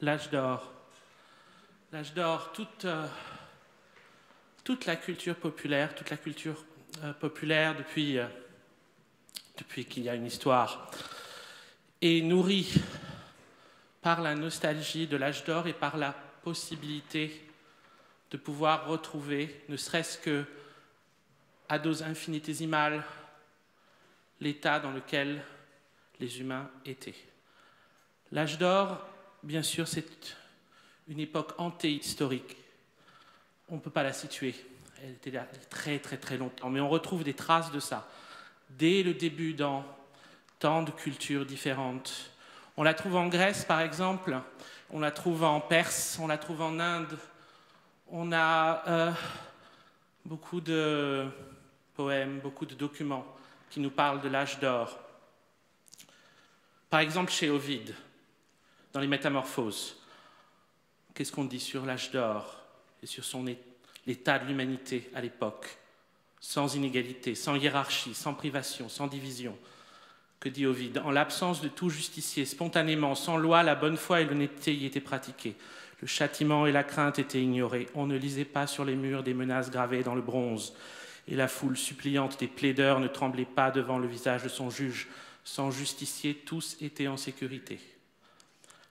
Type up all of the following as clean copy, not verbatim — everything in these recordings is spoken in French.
L'âge d'or. L'âge d'or, toute la culture populaire, depuis qu'il y a une histoire, est nourrie par la nostalgie de l'âge d'or et par la possibilité de pouvoir retrouver, ne serait-ce que à dose infinitésimale, l'état dans lequel les humains étaient. L'âge d'or, bien sûr, c'est une époque antéhistorique. On ne peut pas la situer. Elle était là très très très longtemps. Mais on retrouve des traces de ça. Dès le début, dans tant de cultures différentes. On la trouve en Grèce, par exemple. On la trouve en Perse. On la trouve en Inde. On a beaucoup de poèmes, beaucoup de documents qui nous parlent de l'âge d'or. Par exemple, chez Ovide, dans les Métamorphoses, qu'est-ce qu'on dit sur l'âge d'or et sur l'état de l'humanité à l'époque, sans inégalité, sans hiérarchie, sans privation, sans division? Que dit Ovide? En l'absence de tout justicier, spontanément, sans loi, la bonne foi et l'honnêteté y étaient pratiquées. Le châtiment et la crainte étaient ignorés. On ne lisait pas sur les murs des menaces gravées dans le bronze. Et la foule suppliante des plaideurs ne tremblait pas devant le visage de son juge. Sans justicier, tous étaient en sécurité.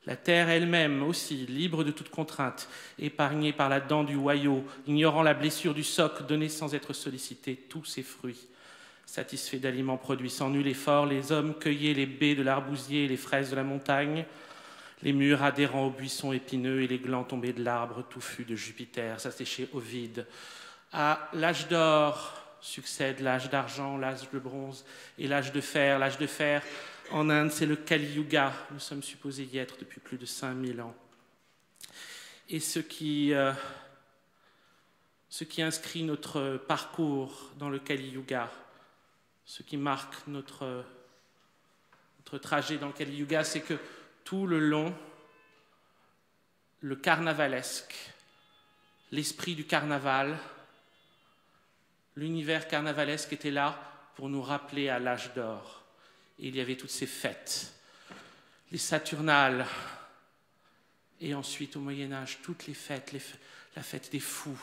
La terre elle-même aussi, libre de toute contrainte, épargnée par la dent du hoyau, ignorant la blessure du soc, donnait sans être sollicité tous ses fruits. Satisfaits d'aliments produits sans nul effort, les hommes cueillaient les baies de l'arbousier et les fraises de la montagne, les mûres adhérant aux buissons épineux et les glands tombés de l'arbre touffu de Jupiter. Ça, c'est chez Ovide. À l'âge d'or succède l'âge d'argent, l'âge de bronze et l'âge de fer. L'âge de fer, en Inde, c'est le Kali Yuga. Nous sommes supposés y être depuis plus de 5000 ans. Et ce qui inscrit notre parcours dans le Kali Yuga, ce qui marque notre trajet dans le Kali Yuga, c'est que tout le long, le carnavalesque, l'esprit du carnaval, l'univers carnavalesque était là pour nous rappeler à l'âge d'or. Et il y avait toutes ces fêtes, les Saturnales, et ensuite au Moyen-Âge, toutes les fêtes, la fête des fous,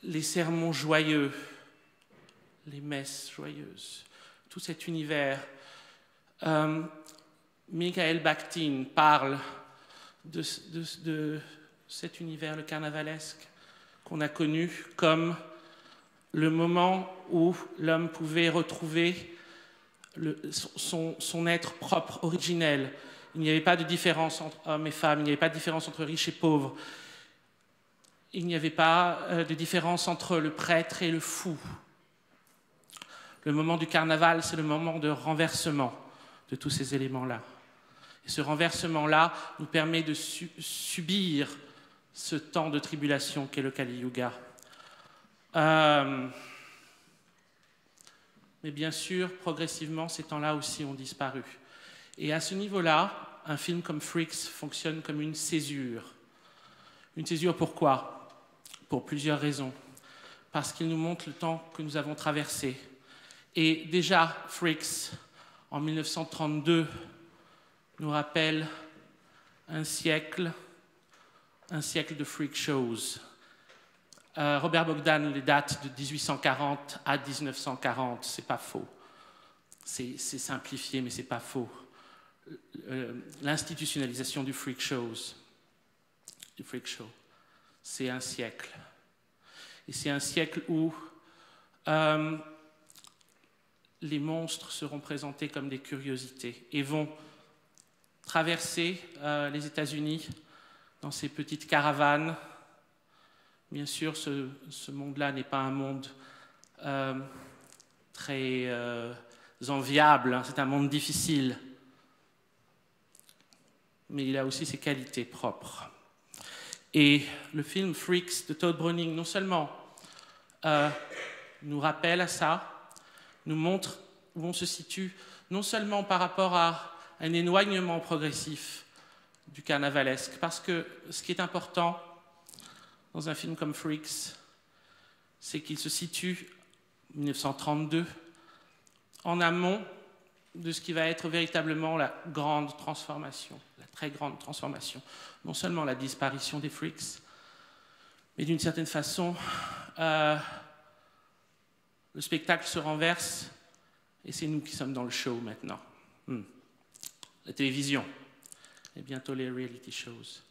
les sermons joyeux, les messes joyeuses, tout cet univers. Michael Bakhtin parle de cet univers, le carnavalesque, qu'on a connu comme le moment où l'homme pouvait retrouver son être propre, originel. Il n'y avait pas de différence entre hommes et femmes, il n'y avait pas de différence entre riches et pauvres. Il n'y avait pas de différence entre le prêtre et le fou. Le moment du carnaval, c'est le moment de renversement de tous ces éléments-là. Et ce renversement-là nous permet de subir ce temps de tribulation qu'est le Kali Yuga. Mais bien sûr, progressivement, ces temps-là aussi ont disparu. Et à ce niveau-là, un film comme Freaks fonctionne comme une césure. Une césure pourquoi? Pour plusieurs raisons. Parce qu'il nous montre le temps que nous avons traversé. Et déjà, Freaks, en 1932, nous rappelle un siècle de freak shows. Robert Bogdan les date de 1840 à 1940, c'est pas faux. C'est simplifié, mais c'est pas faux. L'institutionnalisation du freak show, c'est un siècle. Et c'est un siècle où les monstres seront présentés comme des curiosités et vont traverser les États-Unis dans ces petites caravanes. Bien sûr, ce monde-là n'est pas un monde très enviable, hein. C'est un monde difficile. Mais il a aussi ses qualités propres. Et le film Freaks de Todd Browning, non seulement nous rappelle à ça, nous montre où on se situe, non seulement par rapport à un éloignement progressif du carnavalesque, parce que ce qui est important dans un film comme Freaks, c'est qu'il se situe, 1932, en amont de ce qui va être véritablement la grande transformation, la très grande transformation. Non seulement la disparition des freaks, mais d'une certaine façon, le spectacle se renverse et c'est nous qui sommes dans le show maintenant. La télévision et bientôt les reality shows.